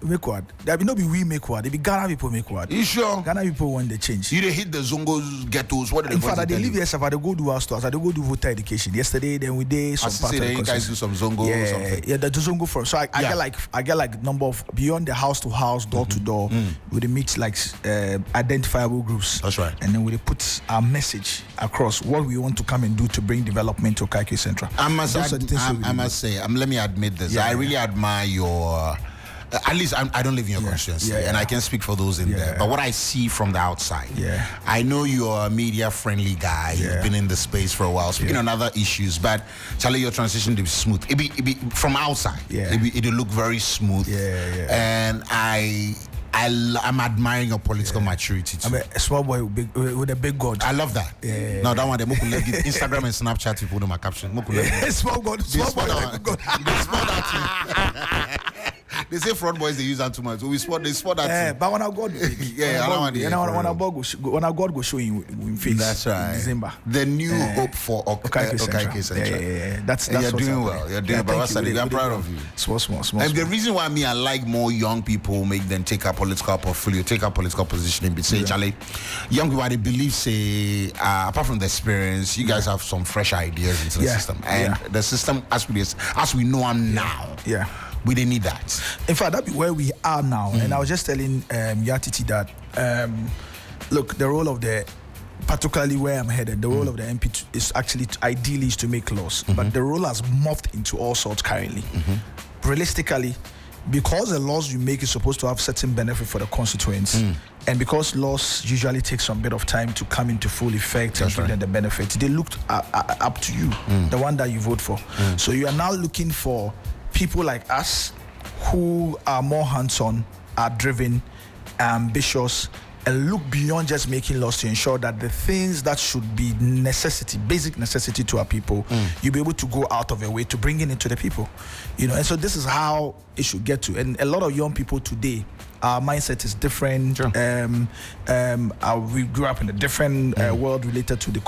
make what? There be no be we make what. They be Ghana people make what. You sure? Ghana people want the change. You they hit the Zongos ghettos. What did in fact, they live here. I go do our stores. I go do voter education. Yesterday, then we did some part of the you guys do some Zongo. Yeah, or something. yeah, the Zongo for. So I get like number of beyond the house to house, door to door. We mix like identifiable groups. That's right. And then we put our message across what we want to come and do to bring development to OKaikwei Central. I must say, let me admit this. I really admire your. At least I don't live in your constituency, and I can speak for those in there. But what I see from the outside, I know you're a media-friendly guy. You've been in the space for a while, speaking on other issues. But Charlie, your transition to be smooth. It be from outside. It'll look very smooth. And I'm admiring your political maturity too. I'm a small boy with a big God. I love that. No, that one. The Instagram and Snapchat, you put in my caption. Small God. Small God. They say fraud boys they use that too much. So they spot that. But when our God, when our God go show in face. That's right. December. The new hope for OKaikwei Central. That's you're doing well. You're doing well. Sadiq, I'm proud of you. Small. And the reason why I like more young people make them take a political portfolio, take a political position, and say, Charlie, young people, I believe, say, apart from the experience, you guys have some fresh ideas into the system, and the system as we know them now. We didn't need that. In fact, that's where we are now. And I was just telling Yatiti that, look, the role of particularly where I'm headed, the role of the MP is actually ideally is to make laws. But the role has morphed into all sorts currently. Realistically, because the laws you make is supposed to have certain benefit for the constituents, and because laws usually take some bit of time to come into full effect and give them the benefit, they looked up to you, the one that you vote for. So you are now looking for people like us who are more hands-on, are driven, ambitious, and look beyond just making laws to ensure that the things that should be basic necessity to our people, you'll be able to go out of your way to bring it into the people. And so this is how it should get to. And a lot of young people today, our mindset is different. We grew up in a different world related to the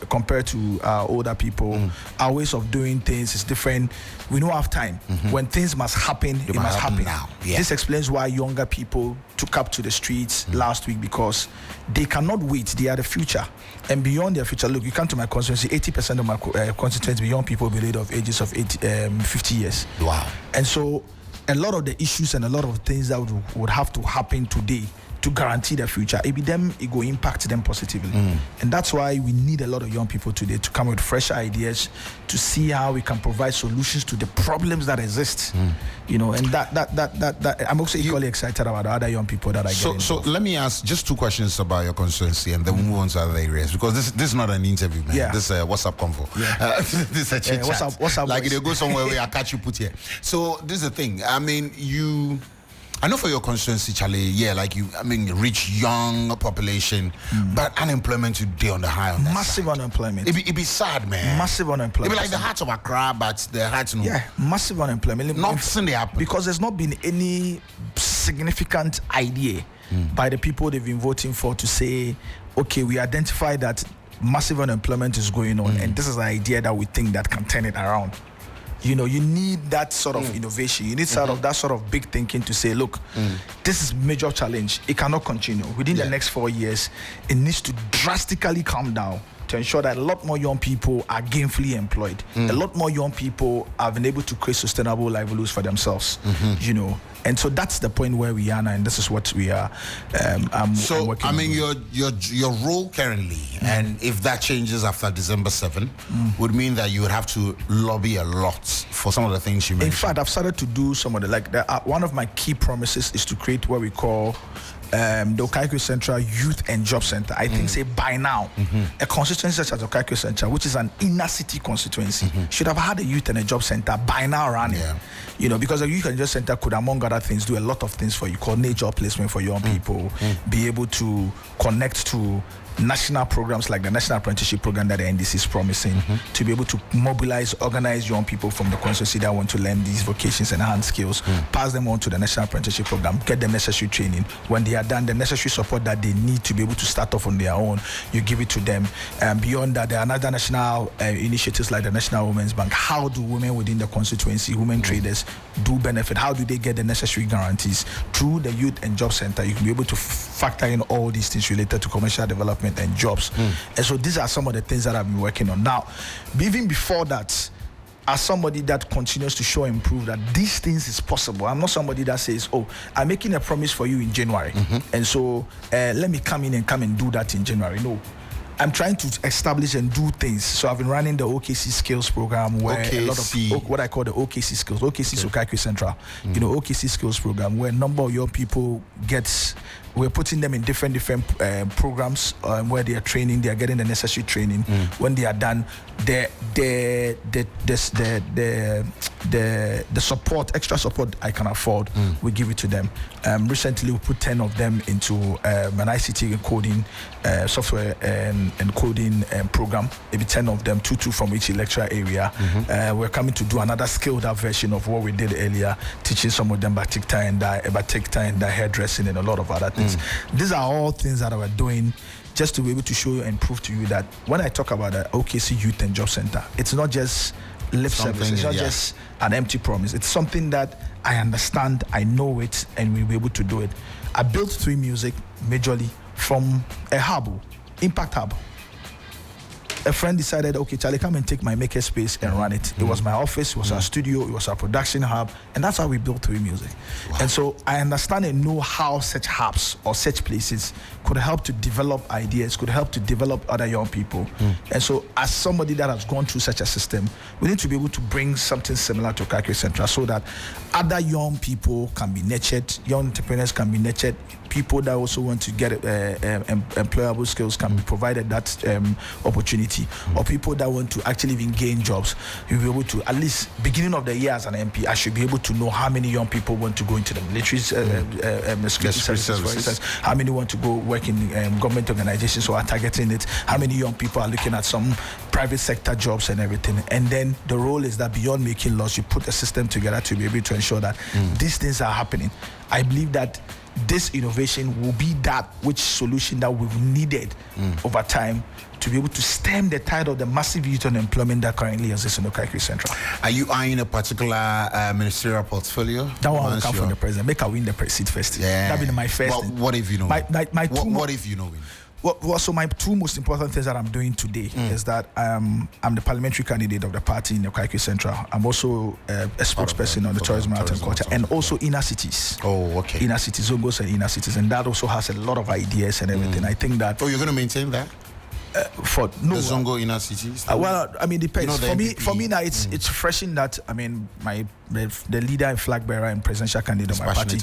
compared to older people. Our ways of doing things is different. We don't have time. When things must happen, it must happen now. This explains why younger people took up to the streets last week, because they cannot wait. They are the future, and beyond their future. Look, you come to my constituency. 80% of my constituents, young people below of ages of 50 years. Wow! And so, a lot of the issues and a lot of things that would have to happen today to guarantee their future, it will impact them positively. And that's why we need a lot of young people today to come with fresh ideas to see how we can provide solutions to the problems that exist. And that I'm also equally excited about the other young people that I get. So let me ask just two questions about your constituency, and then we'll move on to other areas, because this is not an interview, man. This is a WhatsApp convo. This is a chit chat. What's up? Like, you go somewhere where I catch you put here. So this is the thing. I mean, I know for your constituency, Charlie, rich young population, but unemployment today on the high on that massive side. Unemployment. It be sad, man. Massive unemployment. It be like the heart of Accra, but the heart, massive unemployment. Nothing they happen. Because there's not been any significant idea by the people they've been voting for to say, okay, we identify that massive unemployment is going on, and this is an idea that we think that can turn it around. You need that sort of innovation. You need that sort of big thinking to say, look, this is a major challenge. It cannot continue. Within the next 4 years, it needs to drastically come down to ensure that a lot more young people are gainfully employed. A lot more young people have been able to create sustainable livelihoods for themselves. And so that's the point where we are now, and this is what we are. So I mean, your role currently, and if that changes after December 7, would mean that you would have to lobby a lot for some of the things you mentioned. In fact, I've started to do some of one of my key promises is to create what we call the OKaikwei Central Youth and Job Center. I think say by now, a constituency such as OKaikwei Central, which is an inner city constituency, should have had a youth and a job center by now running. Because a youth and job center could, among other things, do a lot of things for you, coordinate job placement for young people, be able to connect to national programs like the National Apprenticeship Program that the NDC is promising, to be able to mobilize, organize young people from the constituency that want to learn these vocations and hand skills, pass them on to the National Apprenticeship Program, get them necessary training. When they are done, the necessary support that they need to be able to start off on their own, you give it to them. Beyond that, there are other national initiatives like the National Women's Bank. How do women within the constituency, women traders, do benefit? How do they get the necessary guarantees? Through the Youth and Job Center, you can be able to factor in all these things related to commercial development and jobs. And so these are some of the things that I've been working on. Now, even before that, as somebody that continues to show and prove that these things is possible, I'm not somebody that says, oh, I'm making a promise for you in January, and so let me come and do that in January. No. I'm trying to establish and do things. So I've been running the OKC Skills program, where a lot of what I call the OKC Skills. OKC is OKaikwei Central. You know, OKC Skills program, where a number of young people we're putting them in different programs where they are training, they are getting the necessary training. When they are done, the support, extra support I can afford, we give it to them. Recently, we put 10 of them into an ICT and coding software and coding program. Maybe 10 of them, two from each lecture area. We're coming to do another scaled up version of what we did earlier, teaching some of them batik tie and dye, hairdressing, and a lot of other things. These are all things that we're doing just to be able to show you and prove to you that when I talk about the OKC Youth and Job Center, it's not just lip service, it's not just an empty promise. It's something that I understand, I know it, and we'll be able to do it. I built 3 Music majorly from a hub, Impact Hub. A friend decided, okay, Charlie, come and take my maker space and run it. It was my office, it was our studio, it was our production hub, and that's how we built 3 Music. And so I understand and know how such hubs or such places could help to develop ideas, could help to develop other young people. And so as somebody that has gone through such a system, we need to be able to bring something similar to OKaikwei Central so that other young people can be nurtured, young entrepreneurs can be nurtured, people that also want to get employable skills can be provided that opportunity, or people that want to actually even gain jobs. You'll be able to, at least beginning of the year as an MP, I should be able to know how many young people want to go into the military security services, for instance, how many want to go work in government organizations who are targeting it, how many young people are looking at some private sector jobs and everything. And then the role is that beyond making laws, you put a system together to be able to ensure that these things are happening. I believe that this innovation will be that which solution that we've needed over time to be able to stem the tide of the massive youth unemployment that currently exists in OKaikwei Central. Are you eyeing a particular ministerial portfolio? That one will come from the president. Make her win the seat first. Yeah. That'll be my first. What if you know? What if you know him? Well, so my 2 most important things that I'm doing today is that I'm the parliamentary candidate of the party in OKaikwei Central. I'm also a spokesperson on the tourism, art and culture, and also inner cities. Oh, okay. Inner cities, Zongos and inner cities, and that also has a lot of ideas and everything. I think that. Oh, you're going to maintain that? The Zongo inner cities? Well, I mean, depends. For me now, it's fresh in that, I mean, the leader and flag bearer and presidential candidate of my party,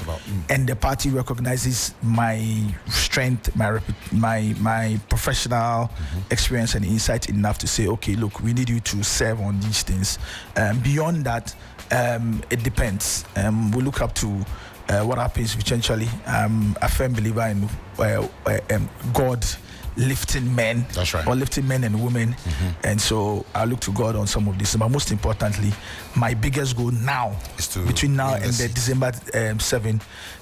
and the party recognizes my strength, my professional experience and insight enough to say, okay, look, we need you to serve on these things. Beyond that, it depends. We look up to what happens eventually. I'm a firm believer in God lifting men, that's right, or lifting men and women, and so I look to God on some of this. But most importantly, my biggest goal now, between now and the December 7,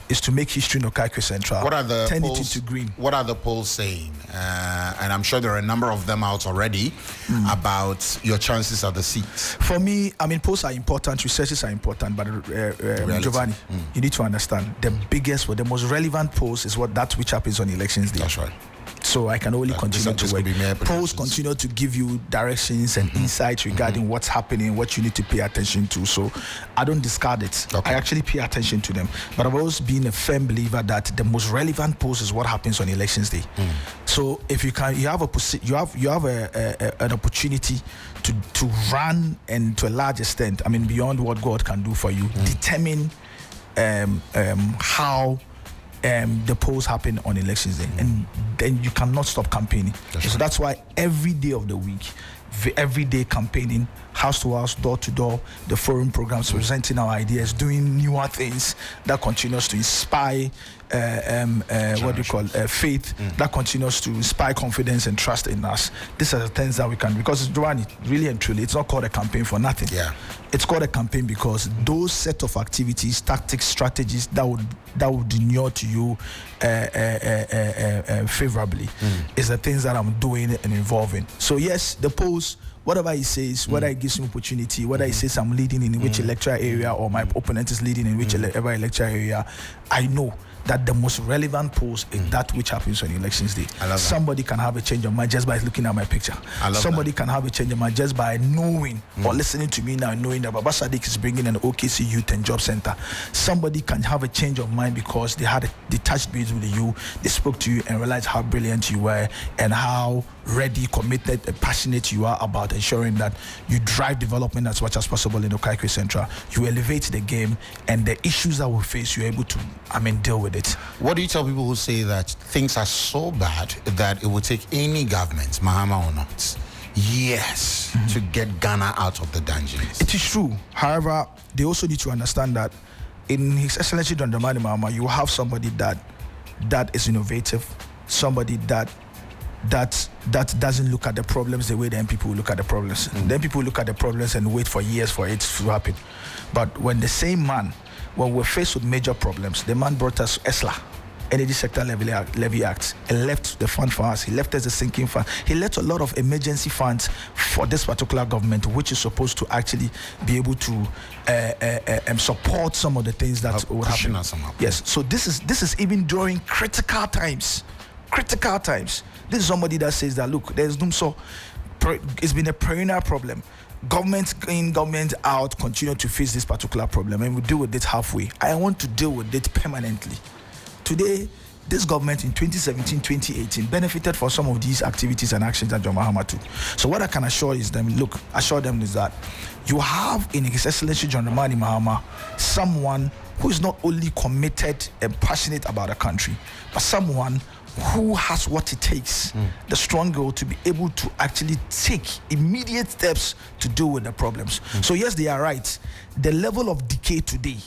is to make history in OKaikwei Central. What are the turn polls, it into green? What are the polls saying? And I'm sure there are a number of them out already about your chances at the seats. For me, I mean, polls are important, researches are important, but Giovanni, you need to understand the biggest, the most relevant polls is which happens on elections day. That's right. So I can only continue to work. Polls continue to give you directions and insights regarding what's happening, what you need to pay attention to. So I don't discard it. I actually pay attention to them. But I've always been a firm believer that the most relevant polls is what happens on elections day. So if you have an opportunity to run, and to a large extent, I mean, beyond what God can do for you, determine how the polls happen on elections day, and then you cannot stop campaigning. So that's why every day of the week, every day campaigning, house to house, door to door, the forum programs, presenting our ideas, doing newer things that continues to inspire faith that continues to inspire confidence and trust in us. These are the things that we can, because Joanne, really and truly, it's not called a campaign for nothing. Yeah, it's called a campaign because those set of activities, tactics, strategies that would inure to you favorably is the things that I'm doing and involving. So yes, the polls, whatever he says, whether he gives me opportunity, whether he says I'm leading in which electoral area or my opponent is leading in which electoral area, I know that the most relevant polls is that which happens on elections day. Somebody can have a change of mind just by looking at my picture. Somebody can have a change of mind just by knowing or listening to me now, knowing that Baba Sadiq is bringing an OKC Youth and Job Center. Somebody can have a change of mind because they touched base with you, they spoke to you and realized how brilliant you were and how ready, committed, and passionate you are about ensuring that you drive development as much as possible in OKaikwei Central. You elevate the game, and the issues that we face, you're able to, deal with it. What do you tell people who say that things are so bad that it would take any government, Mahama or not, years to get Ghana out of the dungeons? It is true. However, they also need to understand that in His Excellency John Dramani Mahama, you have somebody that is innovative, somebody that doesn't look at the problems the way the people look at the problems. Then people look at the problems and wait for years for it to happen. But when the same man, when we're faced with major problems, the man brought us ESLA, Energy Sector Levy Act, and left the fund for us. He left us a sinking fund. He left a lot of emergency funds for this particular government, which is supposed to actually be able to support some of the things that would happen. Yes. So this is even during critical times. Critical times. This is somebody that says that, look, there's it's been a perennial problem. Government in, government out, continue to face this particular problem, and we deal with it halfway. I want to deal with it permanently. Today, this government in 2017, 2018 benefited from some of these activities and actions that John Mahama took. So what I can assure them is that you have in His Excellency John Dramani Mahama someone who is not only committed and passionate about the country, but someone who has what it takes, the strong will to be able to actually take immediate steps to deal with the problems. So yes, they are right. The level of decay today,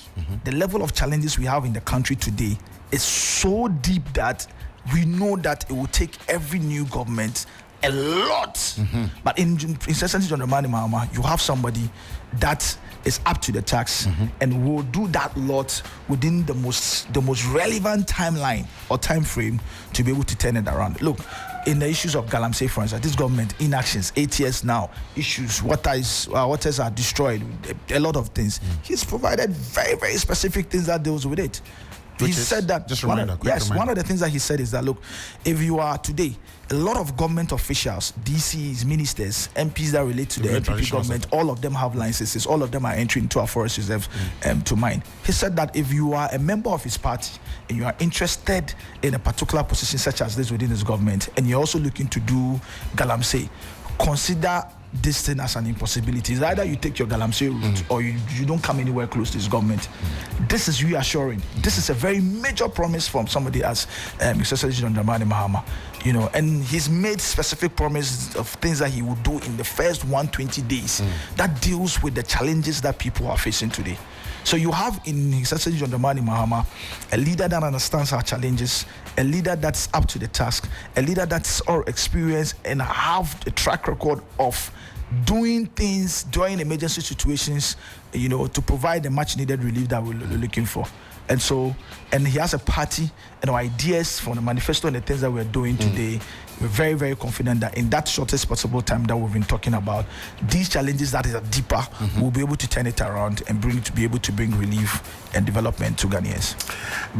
the level of challenges we have in the country today is so deep that we know that it will take every new government a lot. But in Excellency John Dramani Mahama, you have somebody that is up to the task and will do that lot within the most relevant timeline or time frame to be able to turn it around. Look, in the issues of Galamsey, for instance, this government inactions, 8 years now, issues, waters are destroyed, a lot of things. He's provided very, very specific things that deals with it. He said that, one of the things that he said is that, look, if you are today, a lot of government officials, DCs, ministers, MPs that relate to the NPP government, all of them have licenses, all of them are entering into our forest reserve to mine. He said that if you are a member of his party and you are interested in a particular position such as this within his government, and you're also looking to do Galamsey, consider this thing as an impossibility. It's either you take your Galamsey route or you don't come anywhere close to this government. This is reassuring. This is a very major promise from somebody as His Excellency John Dramani Mahama, and he's made specific promises of things that he will do in the first 120 days that deals with the challenges that people are facing today. So you have in His Excellency John Dramani Mahama a leader that understands our challenges, a leader that's up to the task, a leader that's all experienced and have a track record of doing things during emergency situations, to provide the much needed relief that we're looking for. And he has a party and ideas from the manifesto and the things that we're doing today. We're very, very confident that in that shortest possible time that we've been talking about, these challenges that are deeper, we'll be able to turn it around and be able to bring relief and development to Ghanaians.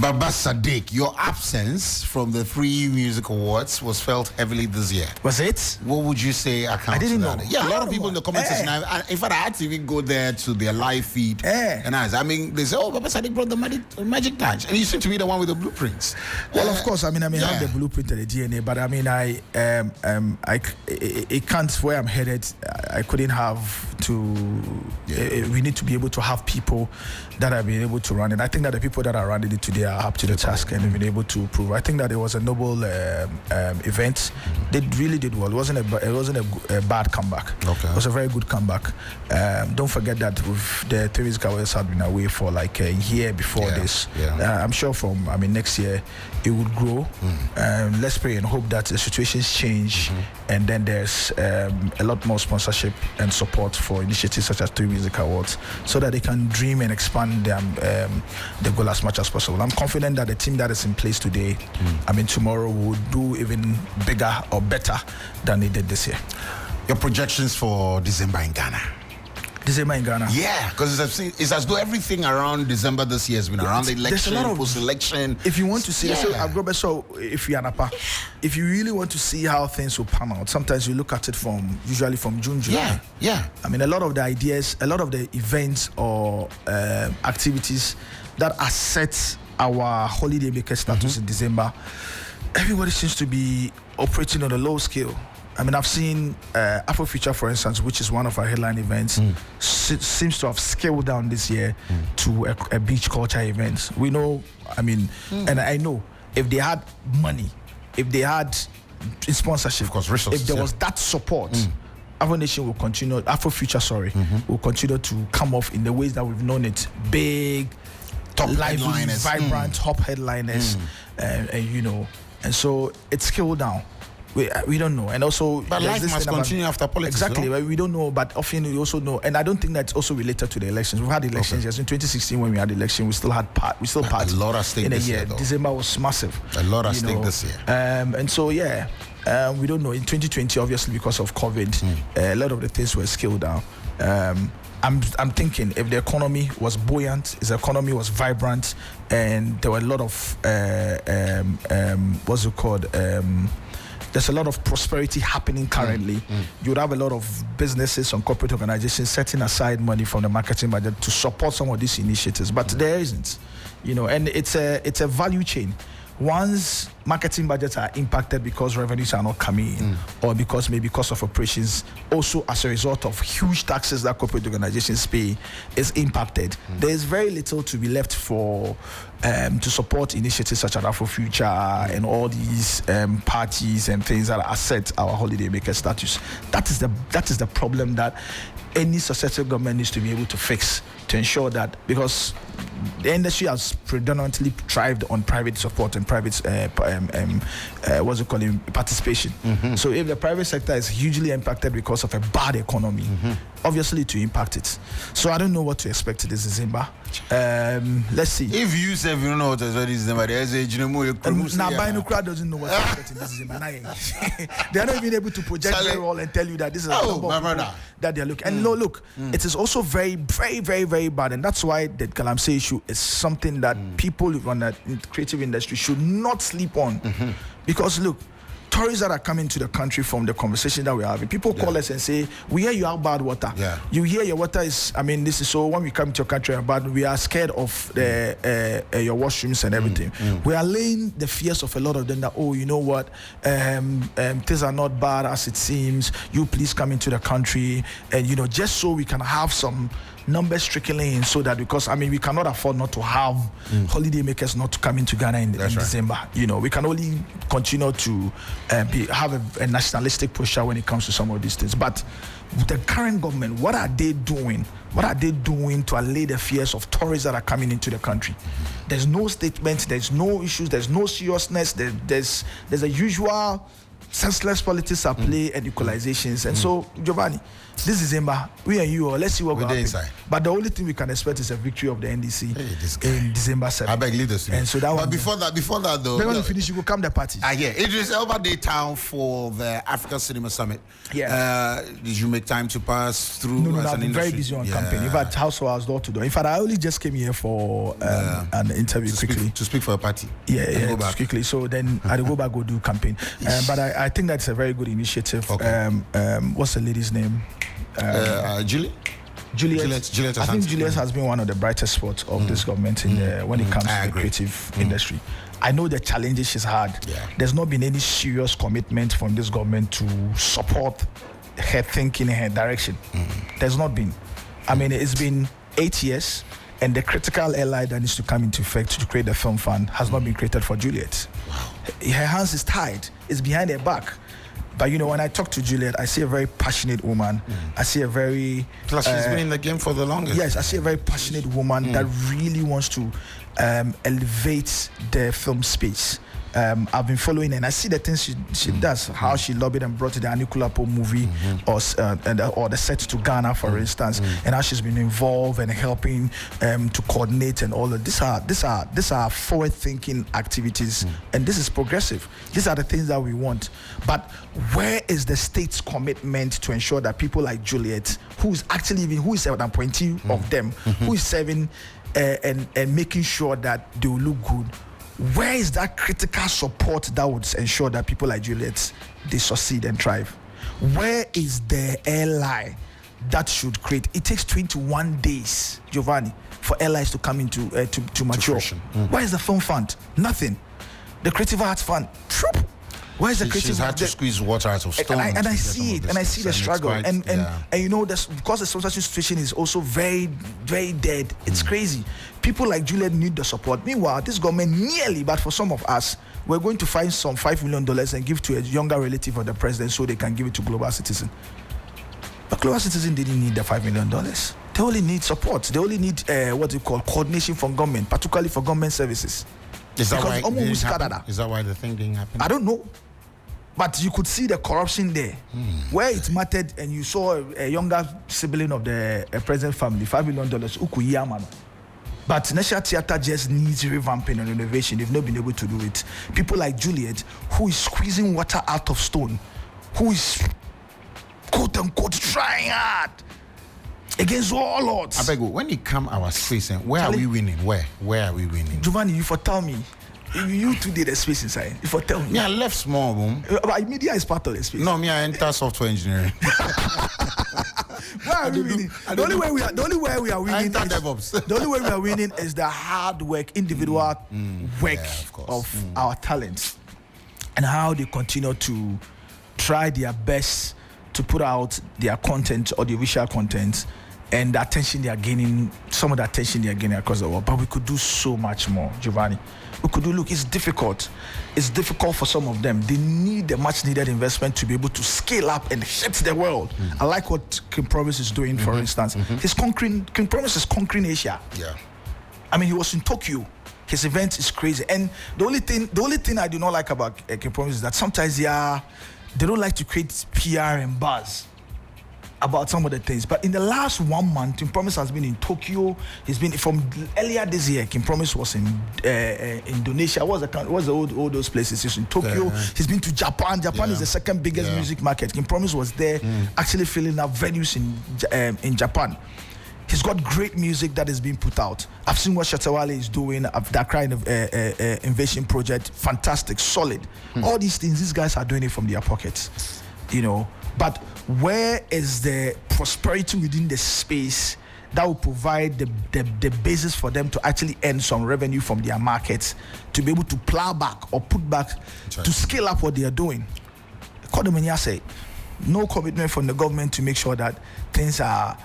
Baba Sadiq, your absence from the Free Music Awards was felt heavily this year. Was it? What would you say accounts I didn't know. Yeah, a lot of people in the comment section, in fact, I had to even go there to their live feed. And they say, oh, Baba Sadiq brought the magic touch. And you seem to be the one with the blueprints. Well, of course, I have the blueprint and the DNA, but it can't, where I'm headed, I couldn't have to, we need to be able to have people that have been able to run it. I think that the people that are running it today are up to the task and have been able to prove. I think that it was a noble event. They really did well. It wasn't a bad comeback. Okay. It was a very good comeback. Don't forget that with the three Warriors had been away for like a year before this. I'm sure from next year it would grow. Let's pray and hope that the situations change, and then there's a lot more sponsorship and support for initiatives such as 3 Music Awards, so that they can dream and expand the goal as much as possible. I'm confident that the team that is in place today, tomorrow will do even bigger or better than they did this year. Your projections for December in Ghana? December in Ghana. Yeah, because it's as though everything around December this year has been around the election, post-election. If you want to see, if you really want to see how things will pan out, sometimes you look at it usually from June, July. A lot of the ideas, a lot of the events or activities that are set our holiday maker status in December, everybody seems to be operating on a low scale. I've seen Afrofuture, for instance, which is one of our headline events, seems to have scaled down this year to a beach culture event. We know, and I know, if they had money, if they had sponsorship, of course, resources, if there was that support, Afro will continue, Afrofuture, will continue to come off in the ways that we've known it. Big, top lively, headliners, vibrant, top headliners, and so it's scaled down. We don't know, and also but life must continue after politics. Exactly, we don't know, but often we also know, and I don't think that's also related to the elections. We've had elections. Yes, in 2016 when we had the election, we still had a lot at stake this year. December was massive. A lot at stake this year. And so we don't know. In 2020, obviously because of COVID, a lot of the things were scaled down. I'm thinking if the economy was buoyant, if the economy was vibrant, and there were a lot of there's a lot of prosperity happening currently. You would have a lot of businesses and corporate organizations setting aside money from the marketing budget to support some of these initiatives, but there isn't, and it's a value chain. Once marketing budgets are impacted because revenues are not coming in, or because of operations, also as a result of huge taxes that corporate organizations pay, is impacted. There is very little to be left for to support initiatives such as Afrofuture and all these parties and things that are set our holiday maker status. That is the problem that any successive government needs to be able to fix, to ensure that, because the industry has predominantly thrived on private support and private participation. So if the private sector is hugely impacted because of a bad economy, obviously to impact it. So I don't know what to expect this December. Let's see. If you say you don't know what to expect this December, Bino crowd doesn't know what to expect in this December. They are not even able to project very well and tell you that this is that they're looking. And look, it is also very, very, very, very bad, and that's why the Galamsey issue is something that people in the creative industry should not sleep on. Because look, tourists that are coming to the country from the conversation that we're having, people call us and say, we hear you have bad water. You hear your water is, this is so, when we come to your country, but we are scared of your washrooms and everything. We are laying the fears of a lot of them that, you know what, things are not bad as it seems. You please come into the country, and just so we can have some numbers trickling in, so that, because we cannot afford not to have holiday makers not to come into Ghana in December. We can only continue to have a nationalistic push when it comes to some of these things. But the current government, what are they doing? What are they doing to allay the fears of tourists that are coming into the country? There's no statement, there's no issues, there's no seriousness, there's a usual senseless politics at play and equalizations. And so, Giovanni, this December, we and you, let's see what will happen. But the only thing we can expect is a victory of the NDC in December 7th. I beg, leave this to me. And so that but before that though, when we finish, you will come the party. It is Elba Day town for the Africa Cinema Summit. Did you make time to pass through? No, I've been very busy on campaign. In fact, house door to door. In fact, I only just came here for an interview quickly. To speak for a party. Quickly. So then I go back, go do campaign. But I think that's a very good initiative. What's the lady's name? Julie? Juliet I think Juliet has been one of the brightest spots of this government when it comes to the creative industry. I know the challenges she's had. There's not been any serious commitment from this government to support her thinking and her direction. There's not been. I mean, it's been 8 years, and the critical ally that needs to come into effect to create the film fund has not been created for Juliet. Her hands is tied. It's behind her back. But you know, when I talk to Juliet, I see a very passionate woman. I see a very... Plus, she's been in the game for the longest. Yes, I see a very passionate woman that really wants to elevate the film space. I've been following and I see the things she does, how she lobbied and brought the Anikulapo movie or the set to Ghana, for instance, and how she's been involved and helping to coordinate and all of these are forward-thinking activities, and this is progressive. These are the things that we want. But where is the state's commitment to ensure that people like Juliet, who is an appointee of them, who is serving and making sure that they will look good? Where is that critical support that would ensure that people like Juliet, they succeed and thrive? Where is the ally that should create? It takes 21 days, Giovanni, for allies to come into to mature. Where is the film fund? Nothing. The creative arts fund. Where is the creative? She's had to squeeze water out of stone. And I see it, and I see the struggle. And you know, because the social situation is also very, very dead. It's crazy. People like Juliet need the support. Meanwhile, this government nearly, but for some of us, we're going to find some $5 million and give to a younger relative of the president so they can give it to Global Citizen. But Global Citizen didn't need the $5 million. They only need support. They only need coordination from government, particularly for government services. Is that why the thing didn't happen? I don't know. But you could see the corruption there, where it mattered, and you saw a younger sibling of the president family, $5 million, but National Theatre just needs revamping and renovation. They've not been able to do it. People like Juliet, who is squeezing water out of stone, who is, quote unquote, trying hard against all odds. I beg you, when it come our space, where are we winning? Where are we winning? Giovanni, you tell me. You two did a space inside. If I tell me, I left small room. But media is part of the space. No, I enter software engineering. Where are we winning? The only way we are winning. The only way we are winning is the hard work, individual work of our talents, and how they continue to try their best to put out their content, audiovisual content, and the attention they are gaining. Some of the attention they are gaining across the world. But we could do so much more, Giovanni. We could do, look, it's difficult. It's difficult for some of them. They need the much needed investment to be able to scale up and hit the world. I like what King Promise is doing, for instance. King Promise is conquering Asia. Yeah. I mean, he was in Tokyo. His event is crazy. And the only thing I do not like about King Promise is that sometimes they don't like to create PR and buzz about some of the things. But in the last 1 month, King Promise has been in Tokyo. He's been from earlier this year. King Promise was in Indonesia. What's all those places? He's in Tokyo. He's been to Japan. Japan is the second biggest music market. King Promise was there, actually filling up venues in Japan. He's got great music that is being put out. I've seen what Shatawale is doing. That kind of invasion project, fantastic, solid. All these things, these guys are doing it from their pockets, you know. But where is the prosperity within the space that will provide the basis for them to actually earn some revenue from their markets, to be able to plow back or put back to scale up what they are doing? Kodemania say, no commitment from the government to make sure that things are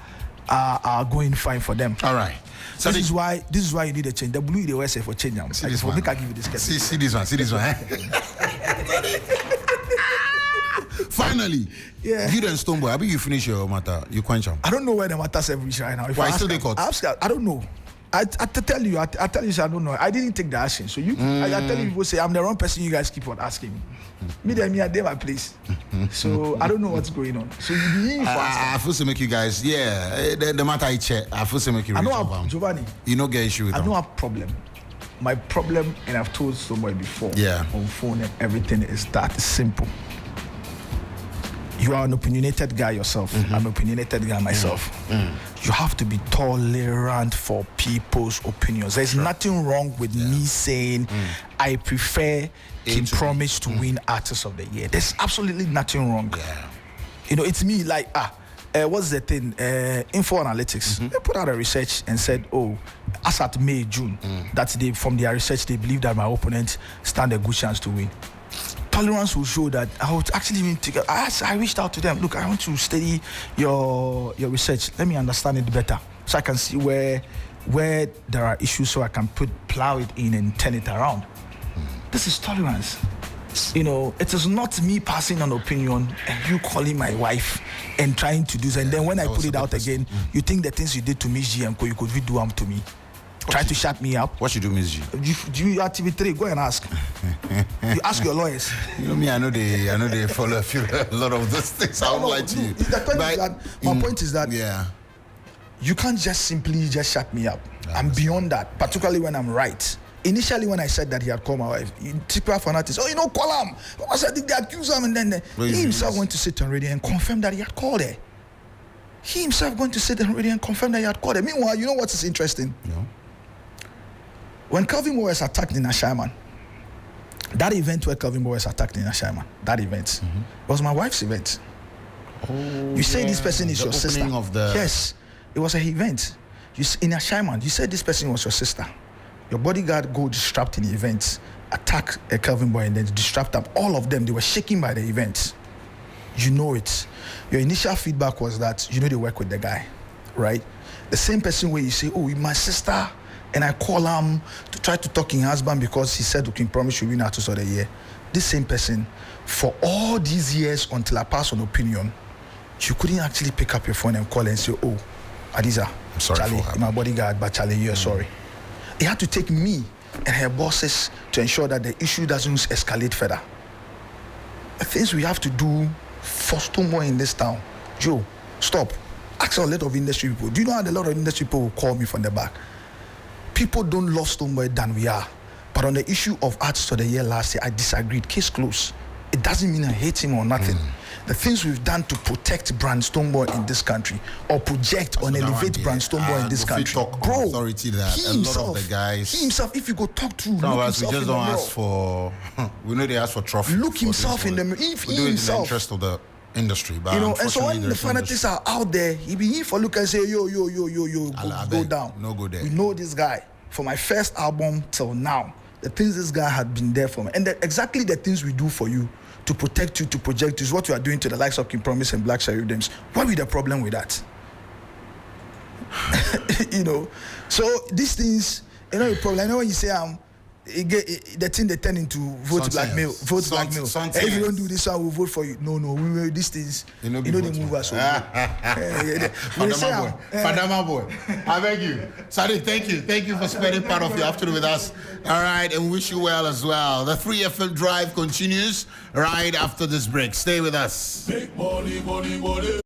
going fine for them. All right. So this is why you need a change. The blue they say for change. See this one. I give you this. See this one. Finally, you and Stoneboy, I think you finish your matter. You quench them. I don't know where the matter is reached right now. Why still they caught? I don't know. I tell you, I don't know. I didn't take the action. So I tell you, people say I'm the wrong person. You guys keep on asking me. Me, I did my place. So I don't know what's going on. So I feel to make you guys, the matter I check. I feel to make you. I know, Giovanni. You know, get issue with them. I know a problem. My problem, and I've told somebody before, on phone and everything, is that simple. You are an opinionated guy yourself. I'm an opinionated guy myself. You have to be tolerant for people's opinions. There's nothing wrong with me saying I prefer King Promise to win Artist of the Year. There's absolutely nothing wrong. You know, it's me like, what's the thing? Info analytics. They put out a research and said, oh, as at May, June, that they, from their research, they believe that my opponent stand a good chance to win. Tolerance will show that I would actually even take. I reached out to them. Look, I want to study your research. Let me understand it better, so I can see where there are issues, so I can plow it in and turn it around. This is tolerance. You know, it is not me passing an opinion and you calling my wife and trying to do that. And then when I put it out again, you think the things you did to Miss G and you could do them to me. Try to shut me up. What you do, Miss G? You are TV3. Go and ask. You ask your lawyers. You know me. I know they follow a lot of those things. I won't lie to you. My point is that you can't just simply shut me up. I'm beyond that, particularly when I'm right. Initially, when I said that he had called my wife, typical fanatics, oh, you know, call him. I said they accuse him, and then he himself went to sit on radio and confirm that he had called her. He himself went to sit on radio and confirm that he had called her. Meanwhile, you know what is interesting? No. When Calvin Moore was attacked in Ashaiman, that event where Calvin Moore was attacked in Ashaiman, that event was my wife's event. Oh, you say this person is your sister. Yes, it was an event. In Ashaiman, you said this person was your sister. Your bodyguard go disrupt in the event, attack a Calvin boy and then disrupt them. All of them, they were shaken by the event. You know it. Your initial feedback was that, you know, they work with the guy, right? The same person where you say, oh, my sister, and I call him to try to talk in husband because he said, okay, promise you win out of the year. This same person, for all these years until I pass on opinion, you couldn't actually pick up your phone and call and say, oh, Adiza, I'm sorry, Charlie, my bodyguard, but Charlie, you're sorry. It had to take me and her bosses to ensure that the issue doesn't escalate further. The things we have to do for Stonebwoy in this town. Joe, stop. Ask a lot of industry people. Do you know how a lot of industry people will call me from the back? People don't love Stonebwoy than we are. But on the issue of Artist of the Year last year, I disagreed. Case closed. It doesn't mean I hate him or nothing. The things we've done to protect brand Stonebwoy in this country or project or elevate brand Stonebwoy in this country. Bro, authority that he a himself, lot of the guys, he himself, if you go talk to, some of us, we just don't ask for, we know they ask for trophies. Look himself in the mirror. If we he do it himself, in the interest of the industry, but you know, and so when the fanatics are out there, he be here for look and say, yo, go down. No go there. We know this guy from my first album till now. The things this guy had been there for me, and exactly the things we do for you. To protect you, to project you, is what you are doing to the likes of King Promise and Black Sheriff Dems. What be the problem with that? You know, so these things, you know, the problem. I know when you say the thing they turn into vote blackmail. If you don't do this, I will vote for you. No, we will these things. You know they move us. Fadama boy, I beg you, Sadiq. Thank you for spending part of your afternoon with us. All right, and wish you well as well. The 3FM drive continues right after this break. Stay with us. Big money.